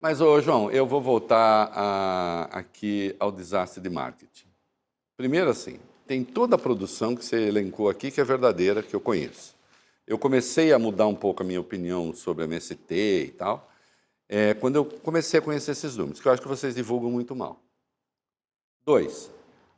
Mas, ô, João, eu vou voltar aqui ao desastre de marketing. Primeiro, assim, tem toda a produção que você elencou aqui que é verdadeira, que eu conheço. Eu comecei a mudar um pouco a minha opinião sobre a MST e tal, quando eu comecei a conhecer esses números, que eu acho que vocês divulgam muito mal. Dois,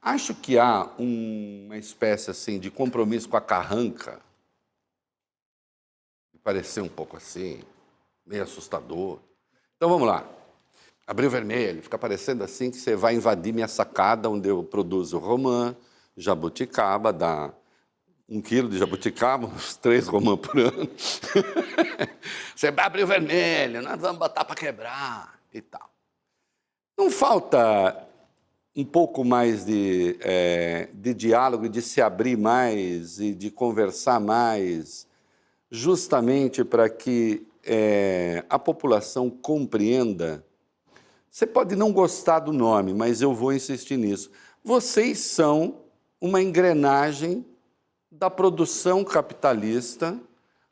acho que há uma espécie assim de compromisso com a carranca, que pareceu um pouco assim, meio assustador. Então vamos lá. Abril Vermelho, fica parecendo assim que você vai invadir minha sacada onde eu produzo romã, jabuticaba, dá 1 quilo de jabuticaba, uns 3 romã por ano. Você vai Abril Vermelho, nós vamos botar para quebrar e tal. Não falta um pouco mais de diálogo, de se abrir mais e de conversar mais, justamente para que a população compreenda. Você pode não gostar do nome, mas eu vou insistir nisso. Vocês são uma engrenagem da produção capitalista,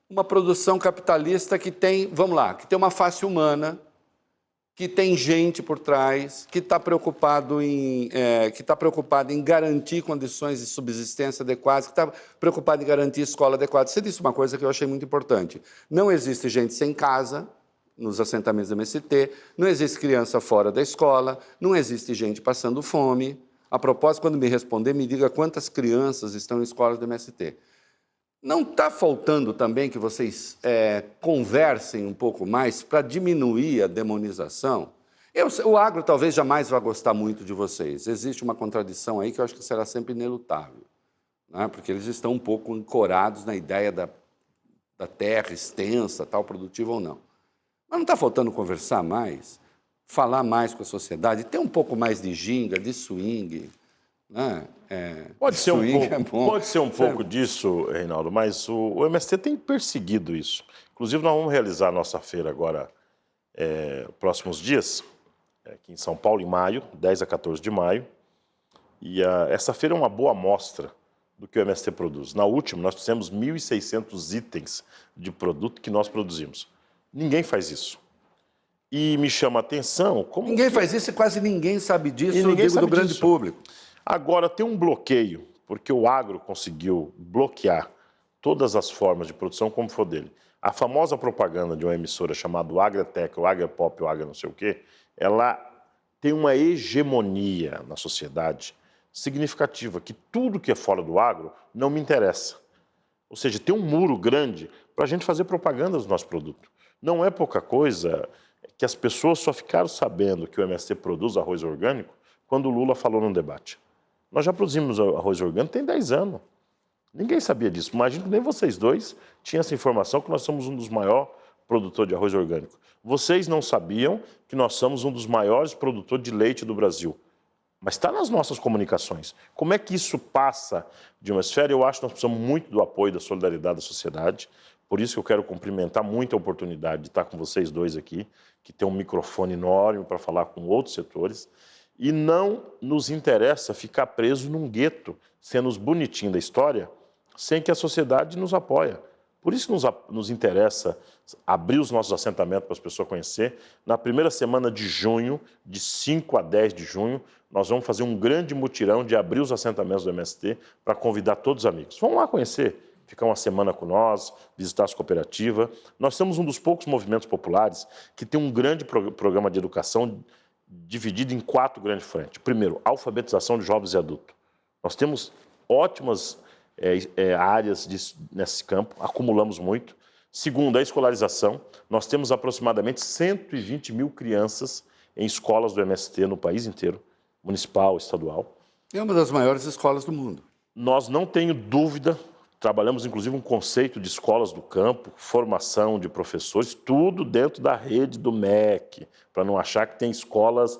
uma produção capitalista que tem, vamos lá, que tem uma face humana, que tem gente por trás, que está preocupado em garantir condições de subsistência adequadas, que está preocupado em garantir escola adequada. Você disse uma coisa que eu achei muito importante. Não existe gente sem casa nos assentamentos do MST, não existe criança fora da escola, não existe gente passando fome. A propósito, quando me responder, me diga quantas crianças estão em escolas do MST. Não está faltando também que vocês conversem um pouco mais para diminuir a demonização? O agro talvez jamais vá gostar muito de vocês. Existe uma contradição aí que eu acho que será sempre inelutável, né? Porque eles estão um pouco ancorados na ideia da terra extensa, tal, produtiva ou não. Mas não está faltando conversar mais, falar mais com a sociedade, ter um pouco mais de ginga, de swing, né? Pode ser um swing pouco, é bom. pode ser um pouco disso, Reinaldo, mas o MST tem perseguido isso. Inclusive, nós vamos realizar a nossa feira agora, próximos dias, aqui em São Paulo, em maio, 10 a 14 de maio. E essa feira é uma boa amostra do que o MST produz. Na última, nós fizemos 1.600 itens de produto que nós produzimos. Ninguém faz isso. E me chama a atenção... como Ninguém faz isso e quase ninguém sabe disso, eu ninguém digo, sabe do grande disso. público. Agora, tem um bloqueio, porque o agro conseguiu bloquear todas as formas de produção como for dele. A famosa propaganda de uma emissora chamada Agratech, o Agrapop, o Agra não sei o quê, ela tem uma hegemonia na sociedade significativa, que tudo que é fora do agro não me interessa. Ou seja, tem um muro grande para a gente fazer propaganda do nosso produto. Não é pouca coisa que as pessoas só ficaram sabendo que o MST produz arroz orgânico quando o Lula falou num debate. Nós já produzimos arroz orgânico tem 10 anos. Ninguém sabia disso. Imagino que nem vocês dois tinham essa informação que nós somos um dos maiores produtores de arroz orgânico. Vocês não sabiam que nós somos um dos maiores produtores de leite do Brasil. Mas está nas nossas comunicações. Como é que isso passa de uma esfera? Eu acho que nós precisamos muito do apoio, da solidariedade da sociedade. Por isso que eu quero cumprimentar muito a oportunidade de estar com vocês dois aqui, que tem um microfone enorme para falar com outros setores. E não nos interessa ficar preso num gueto, sendo os bonitinhos da história, sem que a sociedade nos apoie. Por isso nos interessa abrir os nossos assentamentos para as pessoas conhecer. Na primeira semana de junho, de 5 a 10 de junho, nós vamos fazer um grande mutirão de abrir os assentamentos do MST para convidar todos os amigos. Vamos lá conhecer, ficar uma semana com nós, visitar as cooperativas. Nós somos um dos poucos movimentos populares que tem um grande programa de educação dividido em 4 grandes frentes. Primeiro, alfabetização de jovens e adultos. Nós temos ótimas áreas nesse campo, acumulamos muito. Segundo, a escolarização. Nós temos aproximadamente 120 mil crianças em escolas do MST no país inteiro, municipal, estadual. É uma das maiores escolas do mundo. Nós não tenho dúvida, trabalhamos inclusive um conceito de escolas do campo, formação de professores, tudo dentro da rede do MEC, para não achar que tem escolas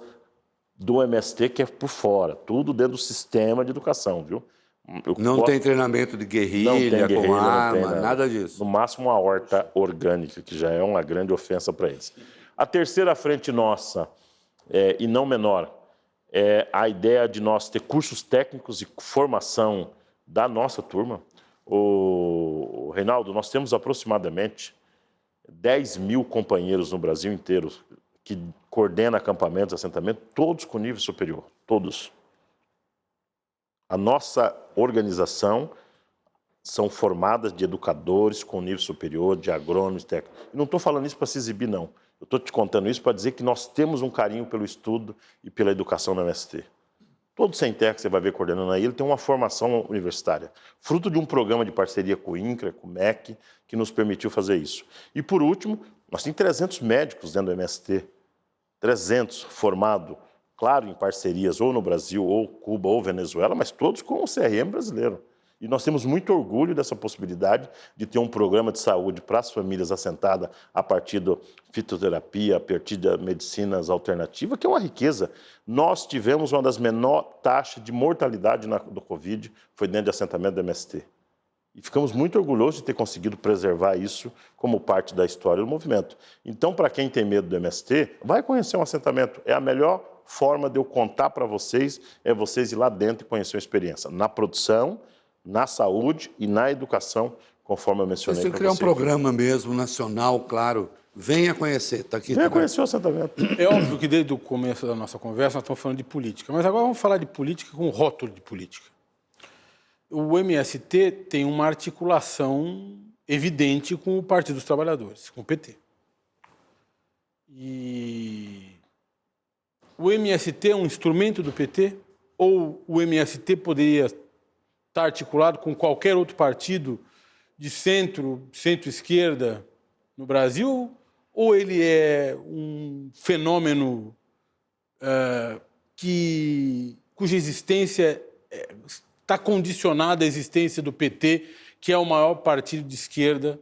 do MST que é por fora, tudo dentro do sistema de educação, viu? Não tem treinamento de guerrilha, com arma, nada disso. No máximo uma horta orgânica, que já é uma grande ofensa para eles. A terceira frente nossa, e não menor, é a ideia de nós ter cursos técnicos e formação da nossa turma. O Reinaldo, nós temos aproximadamente 10 mil companheiros no Brasil inteiro que coordena acampamentos, assentamentos, todos com nível superior, todos. A nossa organização são formadas de educadores com nível superior, de agrônomos, técnicos. Não estou falando isso para se exibir, não. Eu estou te contando isso para dizer que nós temos um carinho pelo estudo e pela educação na MST. Todo Centec que você vai ver coordenando aí, ele tem uma formação universitária, fruto de um programa de parceria com o INCRA, com o MEC, que nos permitiu fazer isso. E, por último, nós temos 300 médicos dentro do MST, 300 formados, claro, em parcerias ou no Brasil, ou Cuba, ou Venezuela, mas todos com o CRM brasileiro. E nós temos muito orgulho dessa possibilidade de ter um programa de saúde para as famílias assentada a partir da fitoterapia, a partir das medicinas alternativas, que é uma riqueza. Nós tivemos uma das menores taxas de mortalidade do Covid, foi dentro de assentamento do MST. E ficamos muito orgulhosos de ter conseguido preservar isso como parte da história do movimento. Então, para quem tem medo do MST, vai conhecer um assentamento. É a melhor forma de eu contar para vocês, é vocês ir lá dentro e conhecer a experiência. Na produção, na saúde e na educação, conforme eu mencionei. Vocês têm que criar um programa mesmo, nacional, claro. Venha conhecer, está aqui. Venha conhecer o assentamento. É óbvio que desde o começo da nossa conversa nós estamos falando de política, mas agora vamos falar de política com rótulo de política. O MST tem uma articulação evidente com o Partido dos Trabalhadores, com o PT. E o MST é um instrumento do PT? Ou o MST poderia estar articulado com qualquer outro partido de centro-esquerda no Brasil? Ou ele é um fenômeno cuja existência está condicionada à existência do PT, que é o maior partido de esquerda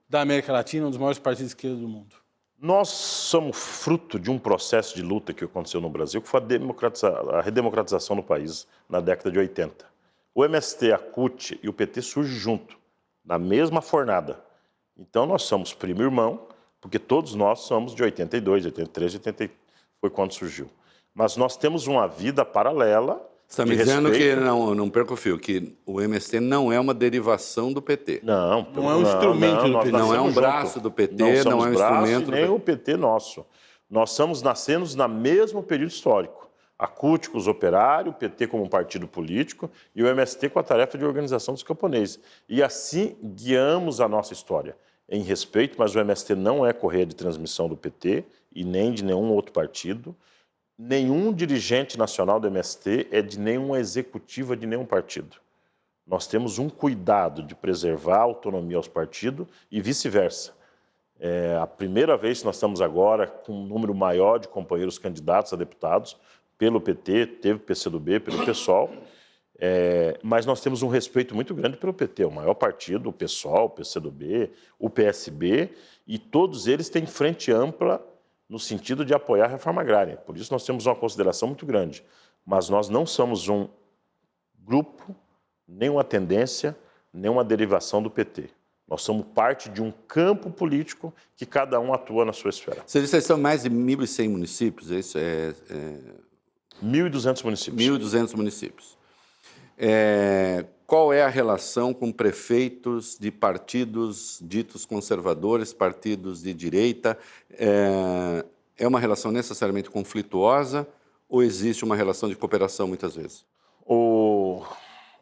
da América Latina, um dos maiores partidos de esquerda do mundo? Nós somos fruto de um processo de luta que aconteceu no Brasil, que foi a redemocratização do país na década de 80. O MST, a CUT e o PT surgem junto, na mesma fornada. Então, nós somos primo irmão, porque todos nós somos de 82, 83, 80, foi quando surgiu. Mas nós temos uma vida paralela. Você está me dizendo que, não perca o fio, que o MST não é uma derivação do PT. Não, não é um instrumento do PT. Nós não é um junto. braço do PT, não é um instrumento nem o PT nosso. Nós somos nascemos no mesmo período histórico. A CUT com os operários, o PT como um partido político e o MST com a tarefa de organização dos camponeses. E assim guiamos a nossa história, em respeito, mas o MST não é correia de transmissão do PT e nem de nenhum outro partido. Nenhum dirigente nacional do MST é de nenhuma executiva de nenhum partido. Nós temos um cuidado de preservar a autonomia aos partidos e vice-versa. É a primeira vez que nós estamos agora com um número maior de companheiros candidatos a deputados pelo PT, teve PCdoB, pelo PSOL, mas nós temos um respeito muito grande pelo PT, o maior partido, o PSOL, o PCdoB, o PSB, e todos eles têm frente ampla no sentido de apoiar a reforma agrária. Por isso nós temos uma consideração muito grande. Mas nós não somos um grupo, nem uma tendência, nem uma derivação do PT. Nós somos parte de um campo político que cada um atua na sua esfera. Você disse que são mais de 1.100 municípios, é isso? 1.200 municípios. 1.200 municípios. Qual é a relação com prefeitos de partidos ditos conservadores, partidos de direita? É uma relação necessariamente conflituosa ou existe uma relação de cooperação muitas vezes?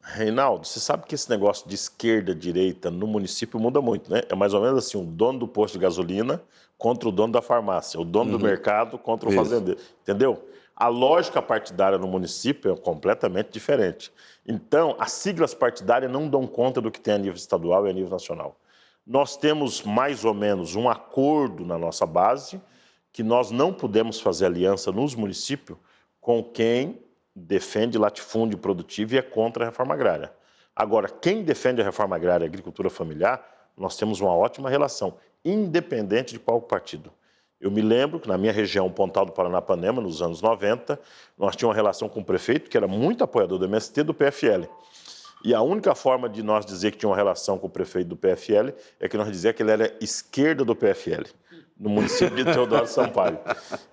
Reinaldo, você sabe que esse negócio de esquerda, direita no município muda muito, né? É mais ou menos assim, o dono do posto de gasolina contra o dono da farmácia, o dono do mercado contra o fazendeiro, entendeu? A lógica partidária no município é completamente diferente. Então, as siglas partidárias não dão conta do que tem a nível estadual e a nível nacional. Nós temos mais ou menos um acordo na nossa base que nós não podemos fazer aliança nos municípios com quem defende latifúndio produtivo e é contra a reforma agrária. Agora, quem defende a reforma agrária e a agricultura familiar, nós temos uma ótima relação, independente de qual partido. Eu me lembro que na minha região, Pontal do Paranapanema, nos anos 90, nós tínhamos uma relação com o prefeito que era muito apoiador do MST e do PFL. E a única forma de nós dizer que tinha uma relação com o prefeito do PFL é que nós dizíamos que ele era esquerda do PFL, no município de Teodoro Sampaio.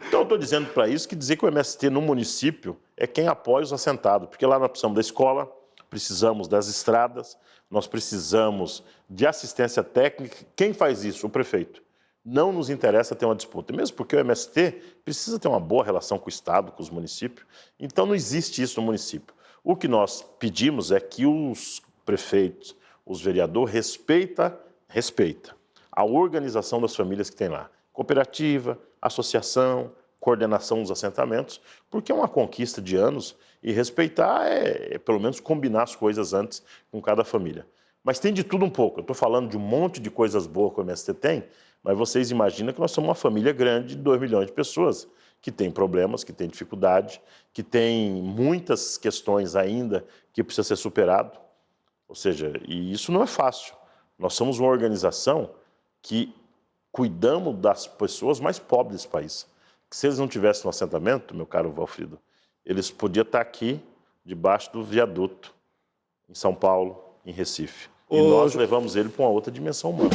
Então, eu estou dizendo para isso que dizer que o MST no município é quem apoia os assentados, porque lá nós precisamos da escola, precisamos das estradas, nós precisamos de assistência técnica. Quem faz isso? O prefeito. não nos interessa ter uma disputa, mesmo porque o MST precisa ter uma boa relação com o Estado, com os municípios, então não existe isso no município. O que nós pedimos é que os prefeitos, os vereadores respeitem a organização das famílias que tem lá, cooperativa, associação, coordenação dos assentamentos, porque é uma conquista de anos e respeitar é pelo menos combinar as coisas antes com cada família. Mas tem de tudo um pouco. Eu estou falando de um monte de coisas boas que o MST tem, mas vocês imaginam que nós somos uma família grande de 2 milhões de pessoas, que tem problemas, que tem dificuldade, que tem muitas questões ainda que precisa ser superado. Ou seja, e isso não é fácil. Nós somos uma organização que cuidamos das pessoas mais pobres desse país. Que se eles não tivessem um assentamento, meu caro Valfrido, eles podiam estar aqui, debaixo do viaduto, em São Paulo, em Recife. E nós levamos ele para uma outra dimensão humana.